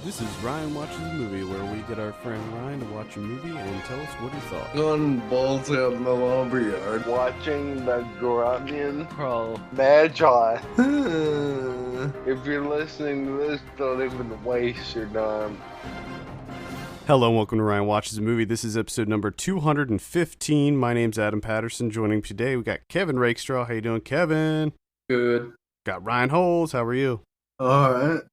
This is Ryan Watches a Movie, where we get our friend Ryan to watch a movie and tell us what he thought. On balls out in the lumberyard. Watching the Grunion Pro Magi. If you're listening to this, don't even waste your time. Hello and welcome to Ryan Watches a Movie. This is episode number 215. My name's Adam Patterson. Joining me today, we got Kevin Rakestraw. How you doing, Kevin? Good. Got Ryan Holes. How are you? Alright.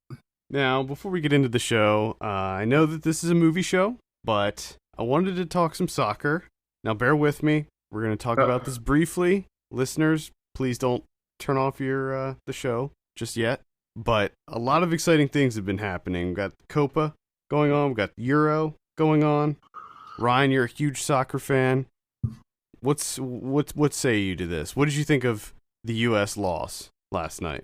Now, before we get into the show, I know that this is a movie show, but I wanted to talk some soccer. Now, bear with me. We're going to talk about this briefly. Listeners, please don't turn off your the show just yet. But a lot of exciting things have been happening. We've got Copa going on. We've got Euro going on. Ryan, you're a huge soccer fan. What say you to this? What did you think of the U.S. loss last night?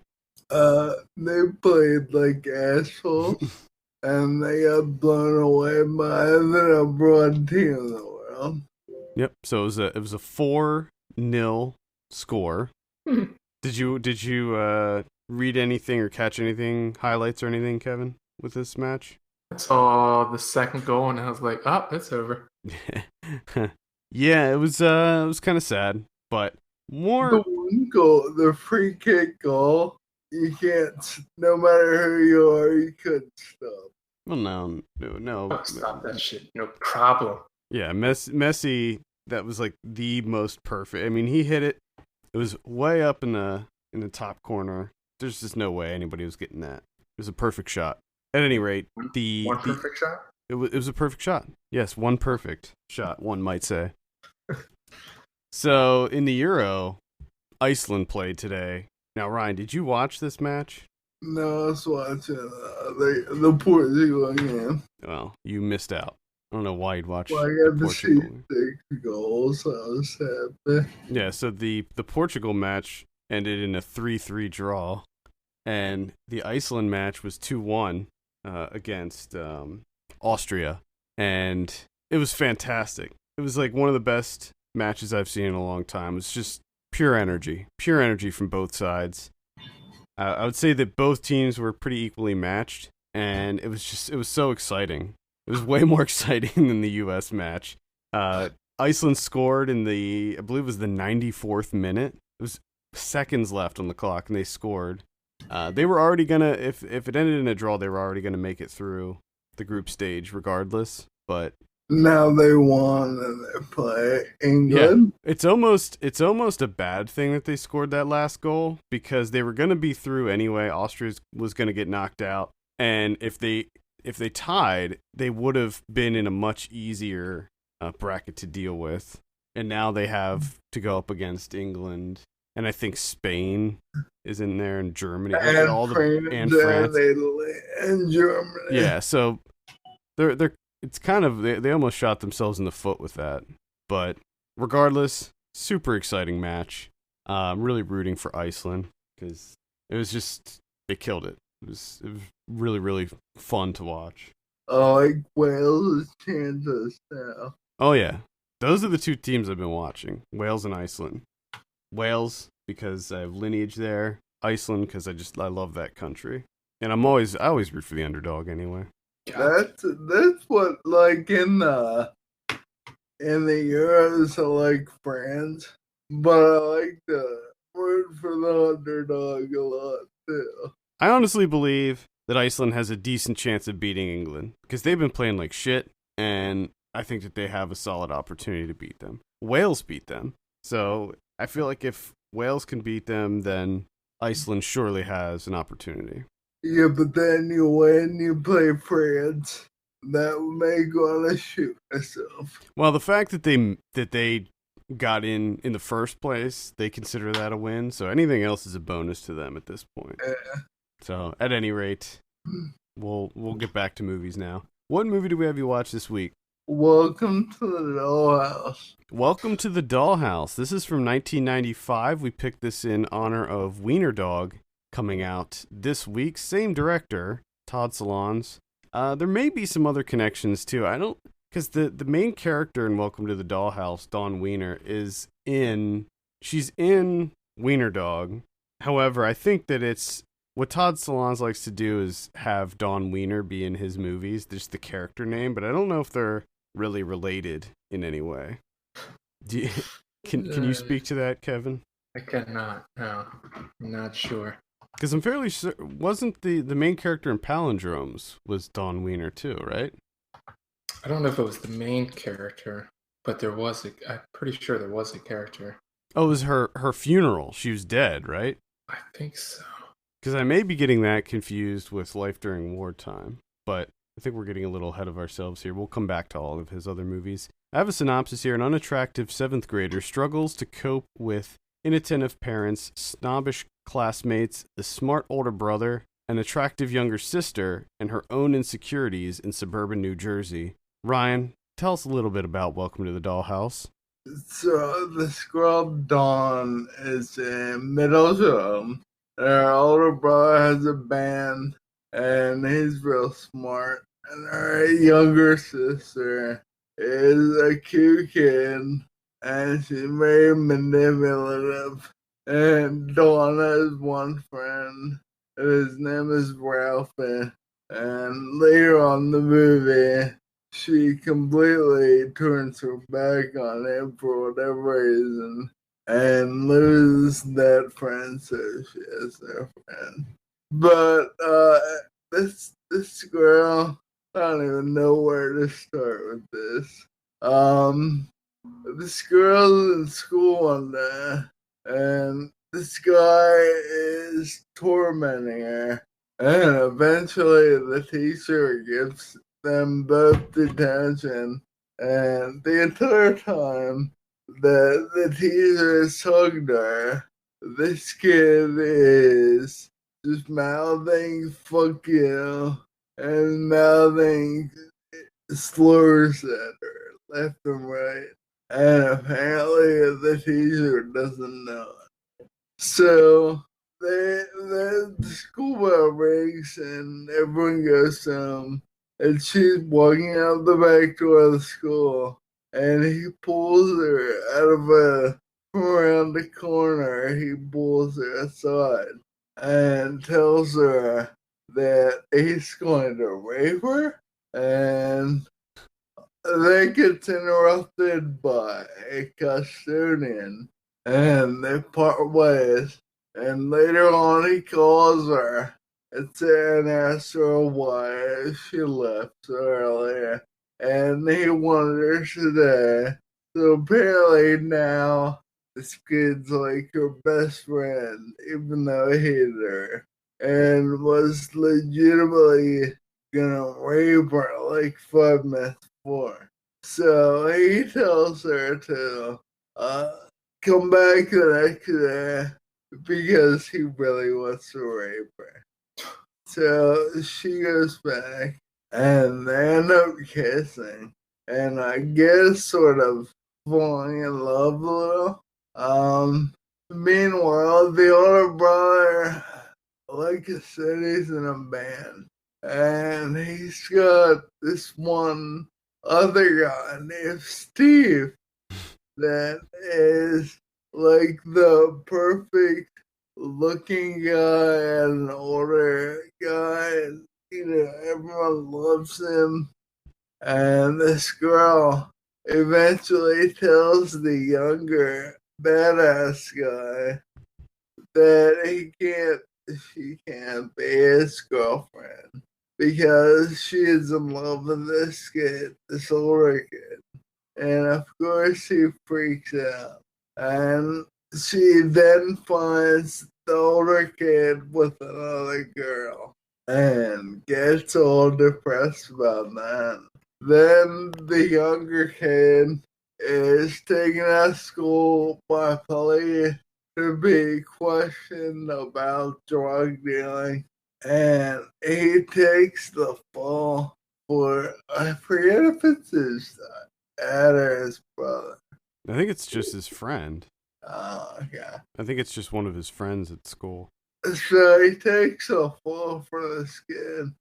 They played like assholes, and they got blown away by the number one team in the world. Yep. So it was a 4-0 score. Did you read anything or catch anything, highlights or anything, Kevin, with this match? I saw the second goal and I was like, "Oh, it's over." Yeah, it was kind of sad, but more The one goal, the free kick goal, you can't. No matter who you are, you couldn't stop. Well, no. Oh, stop that shit. No problem. Yeah, Messi. That was like the most perfect. I mean, he hit it. It was way up in the top corner. There's just no way anybody was getting that. It was a perfect shot. At any rate, one perfect shot. It was a perfect shot. Yes, one perfect shot, one might say. So in the Euro, Iceland played today. Now, Ryan, did you watch this match? No, I was watching the Portugal game. Well, you missed out. I don't know why you'd watch. Well, I got to see Portugal. 6 goals. So I was happy. Yeah, so the Portugal match ended in a 3-3 draw, and the Iceland match was 2-1 against Austria, and it was fantastic. It was like one of the best matches I've seen in a long time. It was just pure energy from both sides. I would say that both teams were pretty equally matched, and it was so exciting. It was way more exciting than the U.S. match. Iceland scored in I believe it was the 94th minute. It was seconds left on the clock, and they scored. They were already gonna, if it ended in a draw, they were already gonna make it through the group stage regardless. But Now they won and they play England. yeah, it's almost a bad thing that they scored that last goal, because they were gonna be through anyway. Austria was gonna get knocked out, and if they tied, they would have been in a much easier bracket to deal with. And now they have to go up against England, and I think Spain is in there, and Germany, And France, Italy, and Germany. yeah. So they're it's kind of they almost shot themselves in the foot with that. But regardless, super exciting match. I'm really rooting for Iceland because it was just, they killed it. It was really, really fun to watch. Oh, like Wales' chances now. Oh yeah, those are the two teams I've been watching: Wales and Iceland. Wales because I have lineage there. Iceland because I love that country, and I always root for the underdog anyway. That's what, like in the Euros, I like France, but I like to root for the underdog a lot too. I honestly believe that Iceland has a decent chance of beating England because they've been playing like shit, and I think that they have a solid opportunity to beat them. Wales beat them, so I feel like if Wales can beat them, then Iceland surely has an opportunity. Yeah, but then you win, you play France. That would make want to shoot myself. Well, the fact that they got in the first place, they consider that a win. So anything else is a bonus to them at this point. Yeah. So at any rate, we'll get back to movies now. What movie do we have you watch this week? Welcome to the Dollhouse. Welcome to the Dollhouse. This is from 1995. We picked this in honor of Wiener-Dog coming out this week. Same director, Todd Solondz. There may be some other connections too. Because the main character in Welcome to the Dollhouse, Dawn Wiener, she's in Wiener-Dog. However, I think that it's what Todd Solondz likes to do is have Don Wiener be in his movies, just the character name, but I don't know if they're really related in any way. Do you, can you speak to that, Kevin? I cannot. No, I'm not sure. Because I'm fairly sure, wasn't the main character in Palindromes was Don Wiener too, right? I don't know if it was the main character, but I'm pretty sure there was a character. Oh, it was her funeral. She was dead, right? I think so. Because I may be getting that confused with Life During Wartime, but I think we're getting a little ahead of ourselves here. We'll come back to all of his other movies. I have a synopsis here. An unattractive 7th grader struggles to cope with inattentive parents, snobbish classmates, a smart older brother, an attractive younger sister, and her own insecurities in suburban New Jersey. Ryan, tell us a little bit about Welcome to the Dollhouse. So the scrub Dawn is in middle school. Her older brother has a band, and he's real smart. And her younger sister is a cute kid, and she's very manipulative. And Dawn has one friend, and his name is Ralphie. And later on in the movie, she completely turns her back on him for whatever reason and loses that friend, so she has no friend. But this girl, I don't even know where to start with this. This girl's in school one day, and this guy is tormenting her, and eventually the teacher gives them both detention, and the entire time that the teacher is talking to her, this kid is just mouthing "fuck you" and mouthing slurs at her left and right, and apparently the teacher doesn't know it. So the school bell rings and everyone goes home. And she's walking out the back door of the school, and he pulls her from around the corner. He pulls her aside and tells her that he's going to rape her, and that gets interrupted by a custodian, and they part ways. And later on, he calls her and asked her why she left so early, and he wanted her today. So apparently now this kid's like her best friend, even though he hated her, and was legitimately gonna rape her like 5 minutes before. So he tells her to come back the next day because he really wants to rape her. So she goes back, and they end up kissing, and I guess sort of falling in love a little. Meanwhile, the older brother, like I said, he's in a band, and he's got this one other guy named Steve that is like the perfect looking guy and an older guy, and everyone loves him. And this girl eventually tells the younger badass guy that she can't be his girlfriend because she is in love with this kid, this older kid. And of course he freaks out. And she then finds the older kid with another girl and gets all depressed about that. Then the younger kid is taken out of school by police to be questioned about drug dealing, and he takes the fall for, I forget if it's his dad or his brother. I think it's just his friend. Oh, okay. I think it's just one of his friends at school. So he takes a fall for this kid,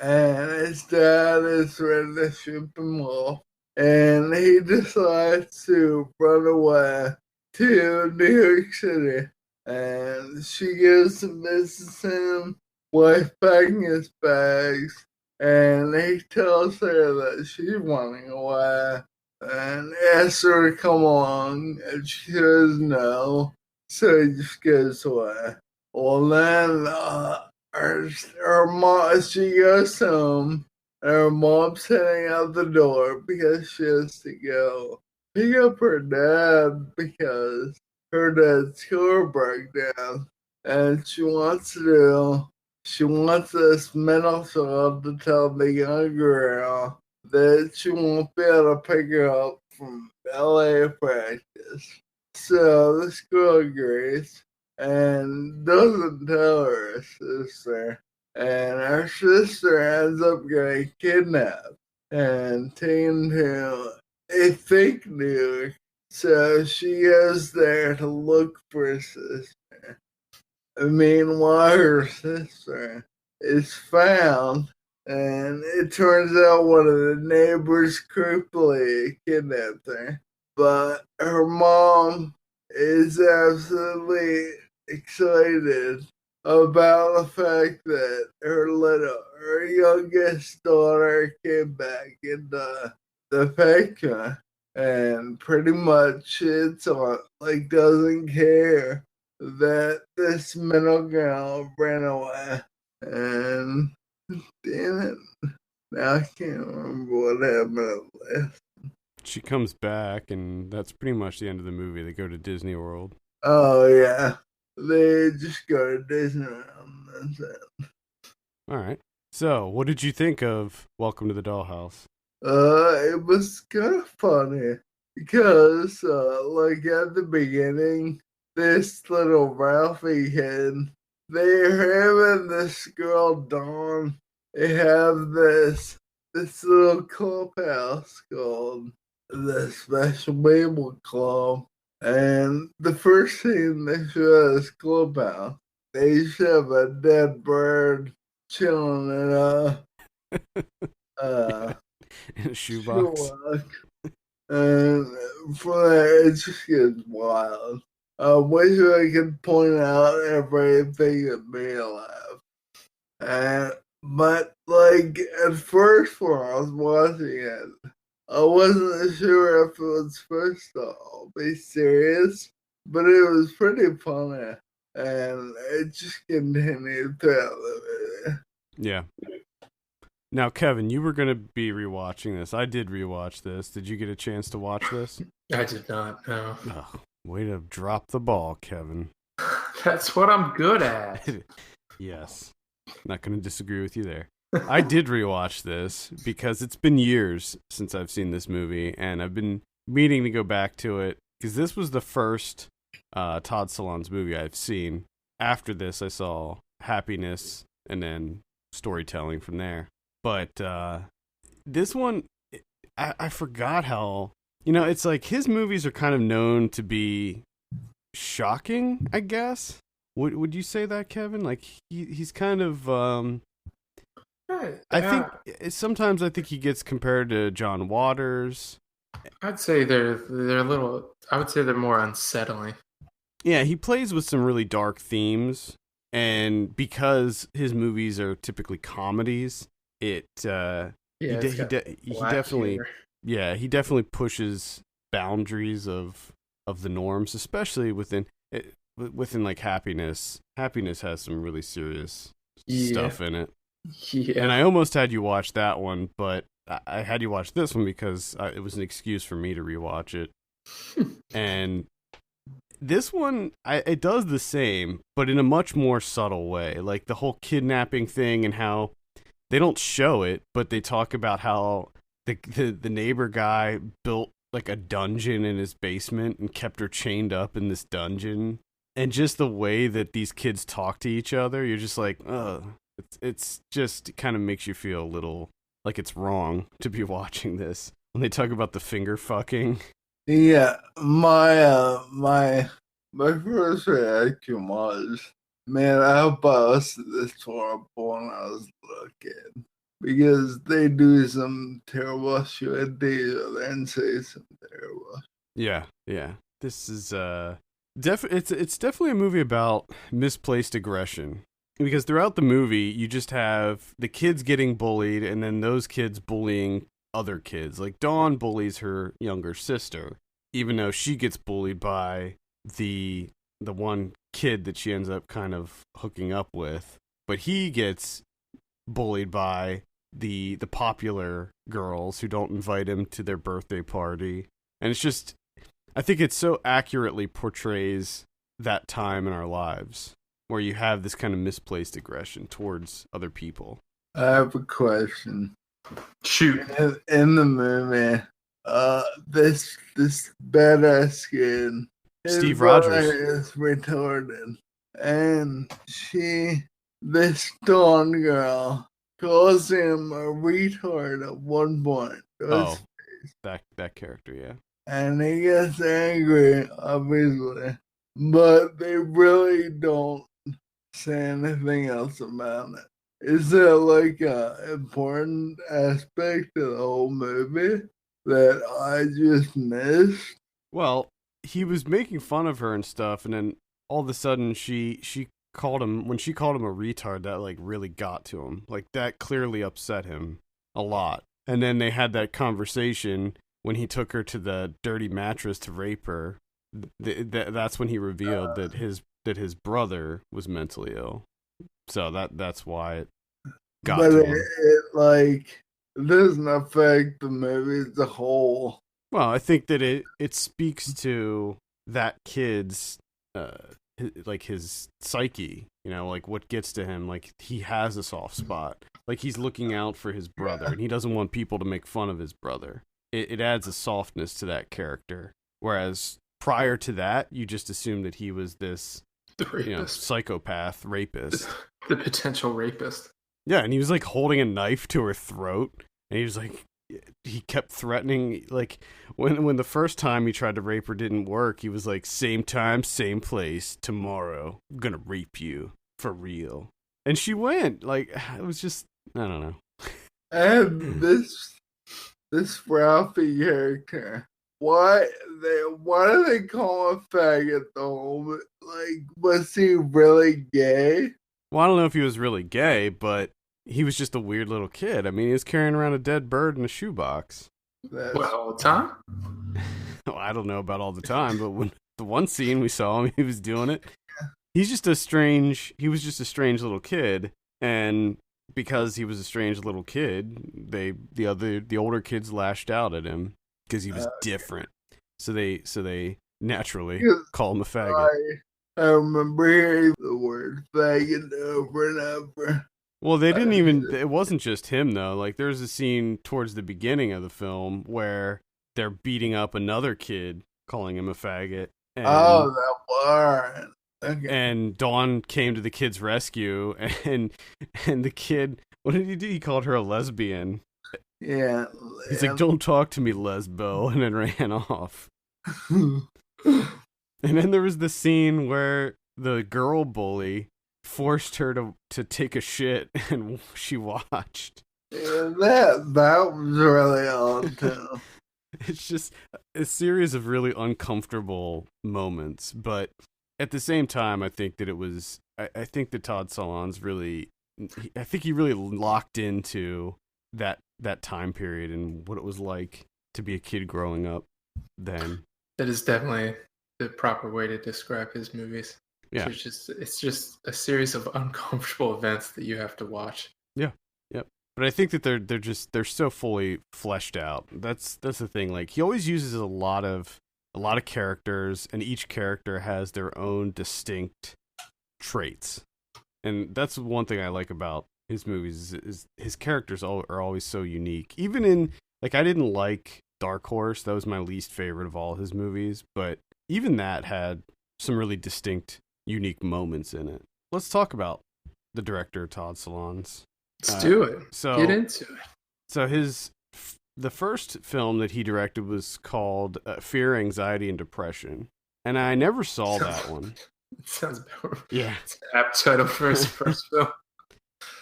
and his dad is ready to ship him off, and he decides to run away to New York City and she goes to visit him, wife packing his bags, and he tells her that she's running away and asks her to come along, and she says no, so he just goes away. Well, then her mom, she goes home, and her mom's heading out the door because she has to go pick up her dad because her dad's car broke down, and she wants this middle child to tell the young girl that she won't be able to pick her up from ballet practice. So this girl agrees and doesn't tell her sister. And her sister ends up getting kidnapped and taken to a fake New. So she goes there to look for her sister. Meanwhile, her sister is found, and it turns out one of the neighbors creepily kidnapped her. But her mom is absolutely excited about the fact that her youngest daughter came back into the picture, and pretty much it's on, like, doesn't care that this middle girl ran away. And damn it, now I can't remember what happened at last. She comes back, and that's pretty much the end of the movie. They go to Disney World. Oh yeah, they just go to Disneyland. That's it. All right. So, what did you think of Welcome to the Dollhouse? It was kind of funny because, like at the beginning, this little Ralphie kid, they're having this girl Dawn. They have this little clubhouse called the Special People Club, and the first thing they show is clubhouse. They have a dead bird chilling in In a shoebox. shoebox. And from there, it just gets wild. I wish I could point out everything that made me laugh. But, like, at first when I was watching it, I wasn't sure if it was supposed to all be serious, but it was pretty funny. And it just continued throughout the video. Yeah. Now, Kevin, you were going to be rewatching this. I did rewatch this. Did you get a chance to watch this? I did not, no. Oh, way to drop the ball, Kevin. That's what I'm good at. Yes. Not going to disagree with you there. I did rewatch this because it's been years since I've seen this movie, and I've been meaning to go back to it because this was the first Todd Solondz movie I've seen. After this, I saw Happiness and then Storytelling from there. But this one, I forgot how, it's like his movies are kind of known to be shocking, I guess. Would you say that, Kevin? Like, he's kind of, I think, sometimes I think he gets compared to John Waters. I'd say they're a little, I would say they're more unsettling. Yeah, he plays with some really dark themes. And because his movies are typically comedies, he definitely pushes boundaries of the norms, especially within like Happiness. Happiness has some really serious stuff in it. Yeah. And I almost had you watch that one, but I had you watch this one because it was an excuse for me to rewatch it. And this one, it does the same, but in a much more subtle way. Like the whole kidnapping thing and how they don't show it, but they talk about how the neighbor guy built like a dungeon in his basement and kept her chained up in this dungeon. And just the way that these kids talk to each other, you're just like, it's just, it kind of makes you feel a little like it's wrong to be watching this. When they talk about the finger fucking. Yeah, my first reaction was, man, I hope I was this horrible when I was a little kid. Because they do some terrible shit to each other and say some terrible. Yeah. This is It's definitely a movie about misplaced aggression, because throughout the movie you just have the kids getting bullied and then those kids bullying other kids. Like Dawn bullies her younger sister, even though she gets bullied by the one kid that she ends up kind of hooking up with, but he gets bullied by the popular girls who don't invite him to their birthday party. And it's just, I think it so accurately portrays that time in our lives where you have this kind of misplaced aggression towards other people. I have a question. Shoot. In the movie, this badass kid, Steve Rogers, is retarded, and this Dawn girl calls him a retard at one point. Oh, that character, yeah. And he gets angry, obviously, but they really don't say anything else about it. Is there like an important aspect of the whole movie that I just missed? Well, he was making fun of her and stuff, and then all of a sudden she called him, when she called him a retard, that like really got to him. Like that clearly upset him a lot. And then they had that conversation when he took her to the dirty mattress to rape her. That's when he revealed that his brother was mentally ill. So that's why it got to him. It doesn't affect the movie as a whole. Well, I think that it speaks to that kid's his psyche, like what gets to him. Like he has a soft spot. Like he's looking out for his brother, and he doesn't want people to make fun of his brother. It adds a softness to that character. Whereas prior to that, you just assumed that he was this psychopath rapist. The potential rapist. Yeah, and he was like holding a knife to her throat, and he was like, he kept threatening, like when the first time he tried to rape her didn't work, he was like, same time, same place, tomorrow, I'm gonna rape you for real. And she went. Like, it was just, I don't know. And this Ralphie character, why do they call him a faggot though? Like, was he really gay? Well, I don't know if he was really gay, but he was just a weird little kid. I mean, he was carrying around a dead bird in a shoebbox. What, all the time? Well, I don't know about all the time, but when the one scene we saw him, he was doing it. He was just a strange little kid, and because he was a strange little kid, the older kids lashed out at him because he was different. So they naturally call him a faggot. I remember hearing the word faggot over and over. Well, they didn't even, it wasn't just him though. Like there's a scene towards the beginning of the film where they're beating up another kid, calling him a faggot. And, that part. Okay. And Dawn came to the kid's rescue, and the kid, what did he do? He called her a lesbian. Yeah. He's like, don't talk to me, lesbo, and then ran off. And then there was the scene where the girl bully forced her to take a shit, and she watched. Yeah, that was really odd too. It's just a series of really uncomfortable moments, but at the same time, I think that I think that Todd Solondz really locked into that time period and what it was like to be a kid growing up then. That is definitely the proper way to describe his movies. Yeah. It's just a series of uncomfortable events that you have to watch. Yeah. Yep. But I think that they're so fully fleshed out. That's the thing. Like he always uses a lot of characters, and each character has their own distinct traits. And that's one thing I like about his movies is his characters are always so unique. Even in, like, I didn't like Dark Horse. That was my least favorite of all his movies. But even that had some really distinct, unique moments in it. Let's talk about the director, Todd Solondz. Let's do it. So get into it. So the first film that he directed was called Fear, Anxiety, and Depression. And I never saw that one. It sounds about yeah. It's an apt title for his first film.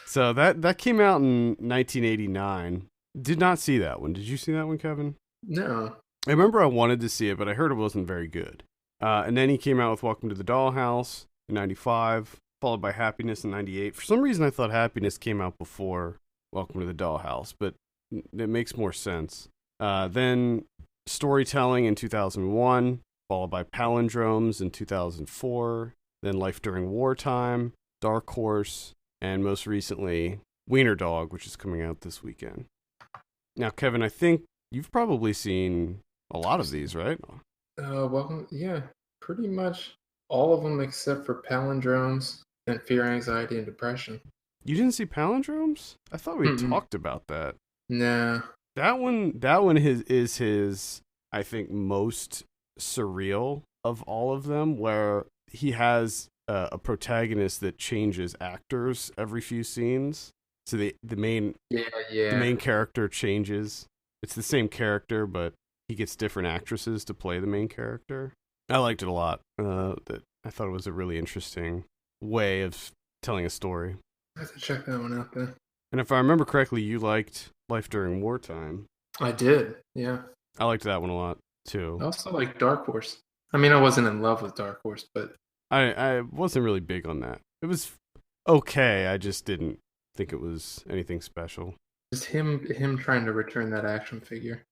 So that came out in 1989. Did not see that one. Did you see that one, Kevin? No. I remember I wanted to see it, but I heard it wasn't very good. And then he came out with Welcome to the Dollhouse in 95, followed by Happiness in 98. For some reason, I thought Happiness came out before Welcome to the Dollhouse, but it makes more sense. Then Storytelling in 2001, followed by Palindromes in 2004, then Life During Wartime, Dark Horse, and most recently, Wiener-Dog, which is coming out this weekend. Now, Kevin, I think you've probably seen a lot of these, right? Well, yeah, pretty much all of them except for Palindromes and Fear, Anxiety, and Depression. You didn't see Palindromes? I thought we talked about that. Nah. That one is his, I think, most surreal of all of them, where he has a protagonist that changes actors every few scenes. So the main character changes. It's the same character, but he gets different actresses to play the main character. I liked it a lot. I thought it was a really interesting way of telling a story. I have to check that one out then. And if I remember correctly, you liked Life During Wartime. I did, yeah. I liked that one a lot, too. I also like Dark Horse. I mean, I wasn't in love with Dark Horse, but... I wasn't really big on that. It was okay, I just didn't think it was anything special. Just him trying to return that action figure.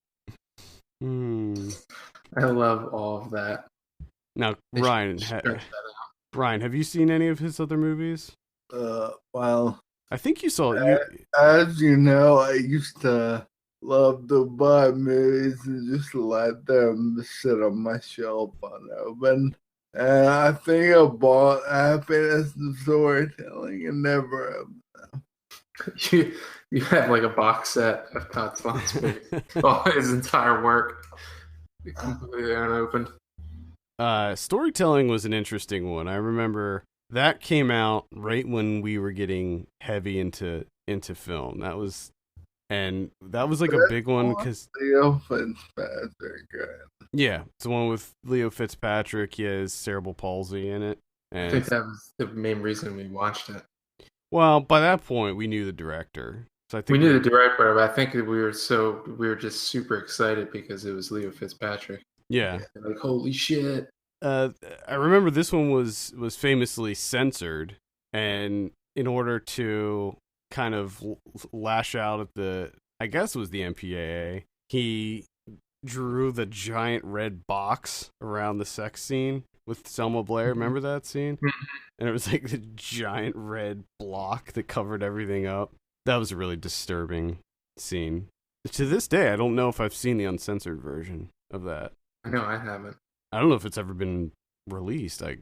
I love all of that. Now, Ryan, have you seen any of his other movies? Well, I think you saw. As you know, I used to love to buy movies and just let them sit on my shelf unopened. And I think I bought Happiness and Storytelling and never opened them. You have like a box set of Todd Solondz, all his entire work, completely unopened. Storytelling was an interesting one. I remember that came out right when we were getting heavy into film. That was like a big one because Leo Fitzpatrick. Yeah, it's the one with Leo Fitzpatrick. He has cerebral palsy in it. And I think that was the main reason we watched it. Well, by that point, we knew the director. So I think we knew the director, but I think we were just super excited because it was Leo Fitzpatrick. Yeah. Like, holy shit. I remember this one was famously censored, and in order to kind of lash out at I guess it was the MPAA, he drew the giant red box around the sex scene with Selma Blair. Remember that scene? And it was like the giant red block that covered everything up. That was a really disturbing scene. To this day, I don't know if I've seen the uncensored version of that. No, I haven't. I don't know if it's ever been released. I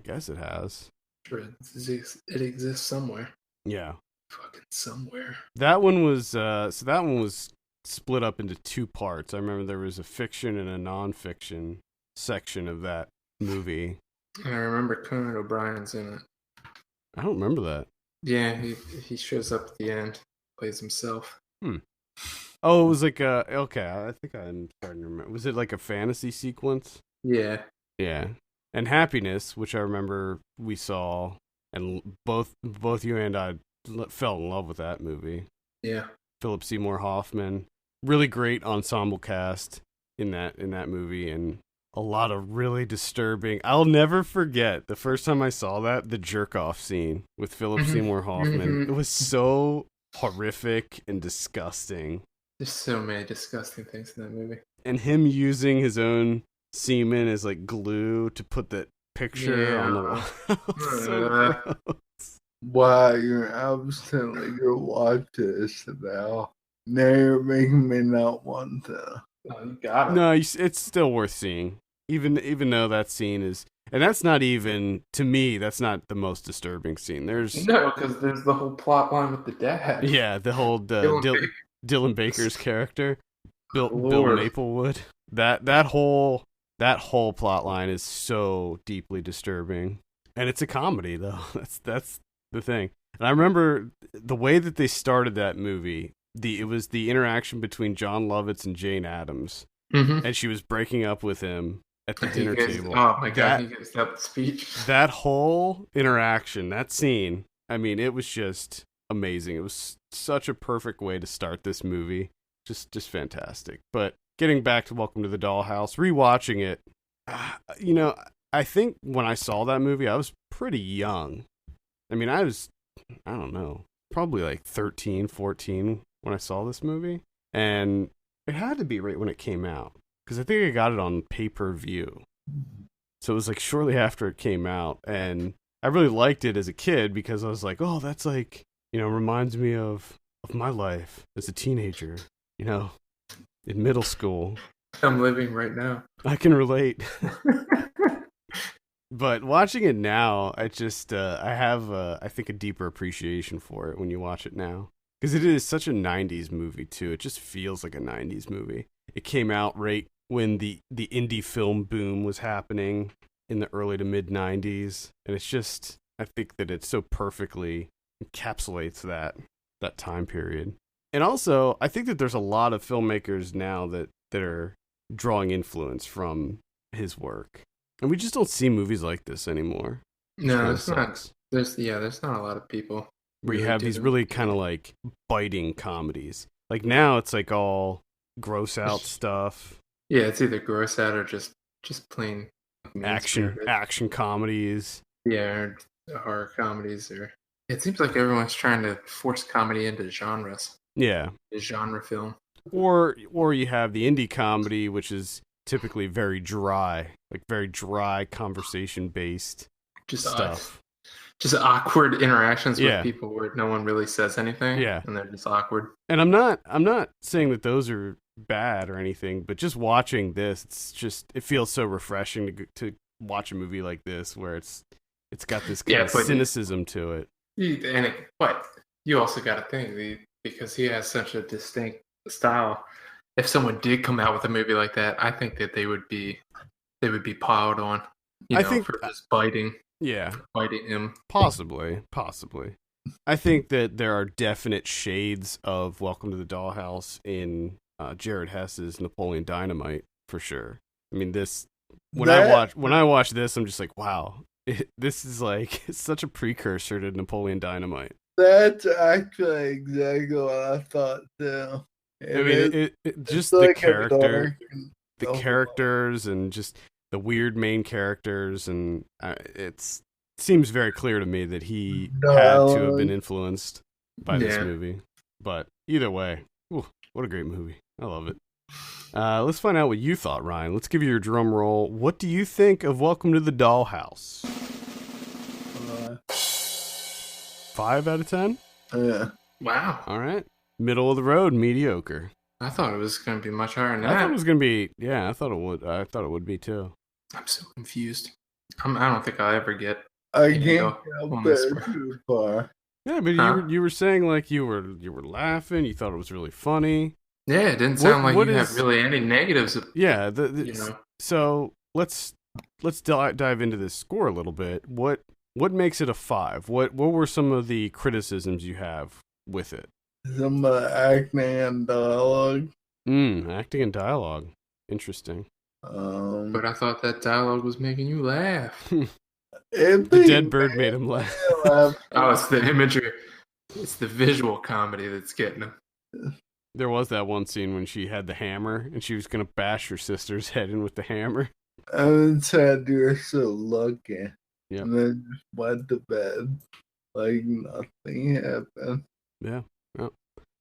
guess it has. Sure, it exists somewhere. Yeah. Fucking somewhere. That one was split up into two parts. I remember there was a fiction and a non-fiction section of that movie. And I remember Conan O'Brien's in it. I don't remember that. Yeah, he shows up at the end, plays himself. Oh, it was like okay, I think I'm starting to remember. Was it like a fantasy sequence? Yeah. Yeah. And Happiness, which I remember we saw, and both you and I fell in love with that movie. Yeah. Philip Seymour Hoffman, really great ensemble cast in that movie, and a lot of really disturbing. I'll never forget the first time I saw the jerk off scene with Philip Seymour Hoffman. It was so horrific and disgusting. There's so many disgusting things in that movie. And him using his own semen as like glue to put that picture on the wall. So gross. Wow, you're absolutely gonna watch this now. Now you're making me not want to. Oh, you got it. No, it's still worth seeing. Even though that scene is, and that's not even, to me, that's not the most disturbing scene. No, because there's the whole plot line with the dad. Yeah, the whole Dylan Baker's character, Bill Maplewood. That whole plot line is so deeply disturbing, and it's a comedy though. That's the thing. And I remember the way that they started that movie. It was the interaction between John Lovitz and Jane Addams, and she was breaking up with him at the dinner table. Oh my god, he gives that speech. That whole interaction, that scene, I mean, it was just amazing. It was such a perfect way to start this movie. Just fantastic. But getting back to Welcome to the Dollhouse, rewatching it, You know, I think when I saw that movie, I was pretty young. I mean, I don't know, probably like 13, 14 when I saw this movie. And it had to be right when it came out because I think I got it on pay-per-view. So it was like shortly after it came out. And I really liked it as a kid because I was like, oh, that's like, reminds me of my life as a teenager, in middle school. I'm living right now. I can relate. But watching it now, I just I have I think a deeper appreciation for it when you watch it now because it is such a 90s movie too. It just feels like a 90s movie. It came out right when the indie film boom was happening in the early to mid 90s, and it's just, I think that it so perfectly encapsulates that time period. And also, I think that there's a lot of filmmakers now that are drawing influence from his work. And we just don't see movies like this anymore. No, it's not. There's not a lot of people where you have these really kind of like biting comedies. Like now it's like all gross out stuff. Yeah, it's either gross out or just plain action comedies. Yeah, or horror comedies, or it seems like everyone's trying to force comedy into genres. Yeah. A genre film. Or you have the indie comedy, which is typically very dry conversation based stuff. Just awkward interactions with people where no one really says anything. Yeah. And they're just awkward. And I'm not saying that those are bad or anything, but just watching this, it feels so refreshing to watch a movie like this where it's got this kind of cynicism to it. But you also got to think, because he has such a distinct style, if someone did come out with a movie like that, I think that they would be piled on. For just biting. Yeah, biting him. Possibly. I think that there are definite shades of Welcome to the Dollhouse in Jared Hess's Napoleon Dynamite for sure. I mean, when I watch this, I'm just like, wow, this is like such a precursor to Napoleon Dynamite. That's actually exactly what I thought too. Just the characters and just the weird main characters, and it seems very clear to me that he had to have been influenced by this movie. But either way, what a great movie. I love it. Let's find out what you thought, Ryan. Let's give you your drum roll. What do you think of Welcome to the Dollhouse? 5 out of 10? Yeah. Wow. All right. Middle of the road, mediocre. I thought it was going to be much higher than that. I thought it was going to be, I thought it would. I thought it would be too. I'm so confused. I don't think I'll ever get. I can't go too far. Yeah, but you were saying like you were laughing. You thought it was really funny. Yeah, it didn't sound like you have really any negatives. Yeah, So let's dive into this score a little bit. What makes it a 5? What were some of the criticisms you have with it? Some acting and dialogue. Acting and dialogue. Interesting. But I thought that dialogue was making you laugh. The dead bird made him laugh. Oh, it's the imagery. It's the visual comedy that's getting him. There was that one scene when she had the hammer and she was going to bash her sister's head in with the hammer. And said you're so lucky. Yeah. And then just went to bed like nothing happened. Yeah.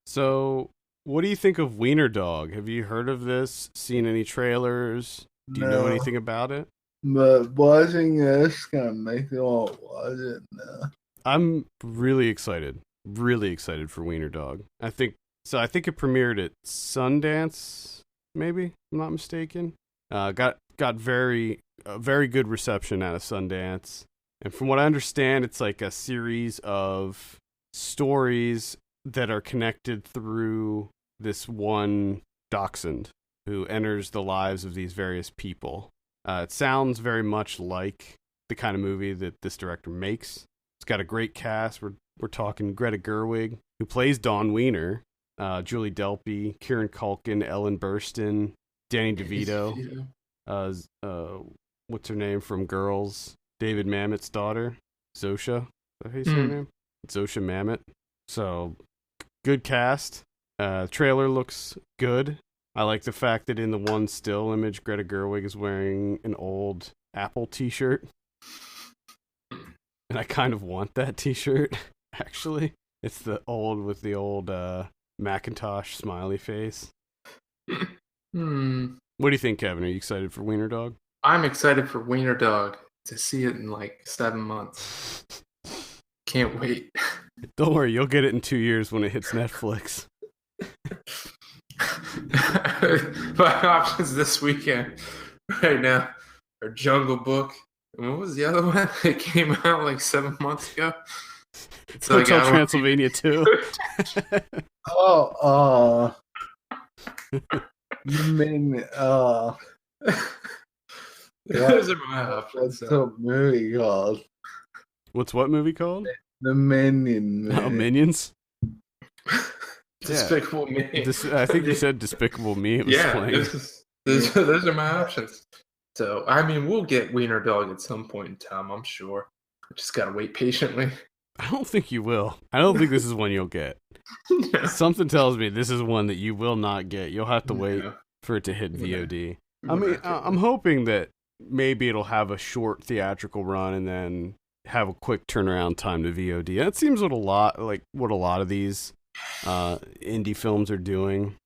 So, what do you think of Wiener-Dog? Have you heard of this? Seen any trailers? Do you know anything about it? But watching this kind of makes me want to watch it now. I'm really excited for Wiener-Dog. I think it premiered at Sundance, maybe, if I'm not mistaken. Got very good reception out of Sundance. And from what I understand, it's like a series of stories that are connected through this one dachshund who enters the lives of these various people. It sounds very much like the kind of movie that this director makes. It's got a great cast. We're talking Greta Gerwig, who plays Dawn Wiener, Julie Delpy, Kieran Culkin, Ellen Burstyn, Danny DeVito. What's her name from Girls? David Mamet's daughter, Zosha. Is that how you say her name? Zosha Mamet. So, good cast. Trailer looks good. I like the fact that in the one still image, Greta Gerwig is wearing an old Apple t-shirt. And I kind of want that t-shirt, actually. It's the old with the old Macintosh smiley face. What do you think, Kevin? Are you excited for Wiener-Dog? I'm excited for Wiener-Dog to see it in like 7 months. Can't wait. Don't worry, you'll get it in 2 years when it hits Netflix. My options this weekend right now are Jungle Book. And what was the other one? It came out like 7 months ago. It's Hotel Transylvania 2. Those are my options. What's the movie called? What's what movie called? The Minion. Oh, Minions? Despicable Me. I think you said Despicable Me. It was playing. Those are my options. So, I mean, we'll get Wiener-Dog at some point in time, I'm sure. We just gotta wait patiently. I don't think you will. I don't think this is one you'll get. Something tells me this is one that you will not get. You'll have to wait for it to hit VOD. I mean, I'm hoping that maybe it'll have a short theatrical run and then have a quick turnaround time to VOD. That seems what a lot of these indie films are doing.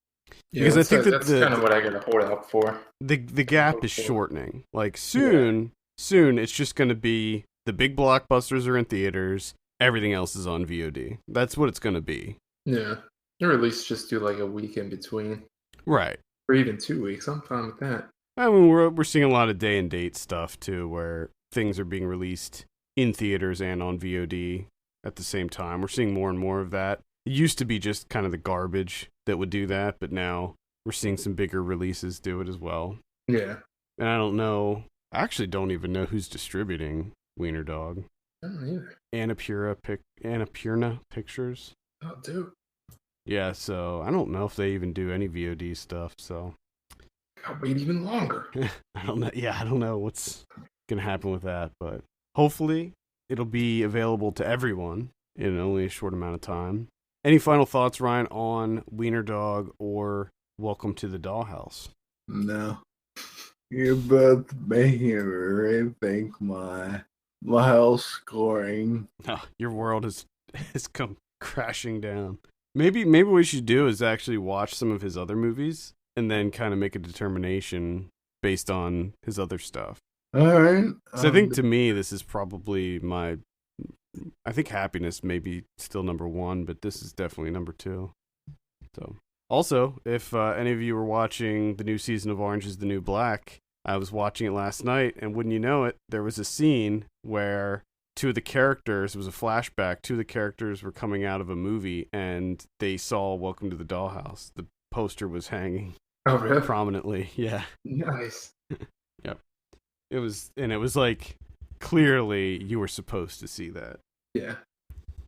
Yeah, because I think that's kind of what I gotta hold out for. The gap is shortening. Like soon it's just going to be the big blockbusters are in theaters. Everything else is on VOD. That's what it's going to be. Yeah, or at least just do like a week in between, right? Or even 2 weeks. I'm fine with that. I mean, we're seeing a lot of day and date stuff too, where things are being released in theaters and on VOD at the same time. We're seeing more and more of that. It used to be just kind of the garbage that would do that, but now we're seeing some bigger releases do it as well. Yeah. And I actually don't even know who's distributing Wiener-Dog. I don't either. Annapurna Pictures. Oh, dude. Yeah, so I don't know if they even do any VOD stuff, so I'll wait even longer. I don't know. Yeah, I don't know what's gonna happen with that, but hopefully it'll be available to everyone in only a short amount of time. Any final thoughts, Ryan, on Wiener-Dog or Welcome to the Dollhouse? No. You're both making me rethink my health scoring. Oh, your world has come crashing down. Maybe what we should do is actually watch some of his other movies and then kind of make a determination based on his other stuff. All right. So I think to me, this is probably I think Happiness may be still number one, but this is definitely number two. So, also, if any of you were watching the new season of Orange is the New Black, I was watching it last night, and wouldn't you know it, there was a scene where two of the characters, it was a flashback, two of the characters were coming out of a movie, and they saw Welcome to the Dollhouse. The poster was hanging prominently. Yeah. Nice. Yep. It was like, clearly you were supposed to see that. Yeah.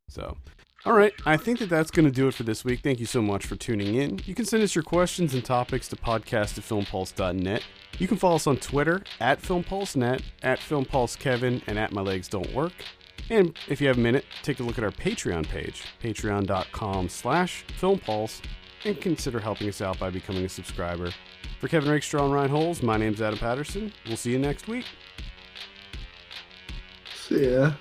So, all right. I think that's going to do it for this week. Thank you so much for tuning in. You can send us your questions and topics to podcast@filmpulse.net. You can follow us on Twitter @FilmPulseNet, @FilmPulseKevin, and @MyLegsDon'tWork. And if you have a minute, take a look at our Patreon page, patreon.com/FilmPulse, and consider helping us out by becoming a subscriber. For Kevin Rakestraw and Ryan Holes, my name's Adam Patterson. We'll see you next week. See ya.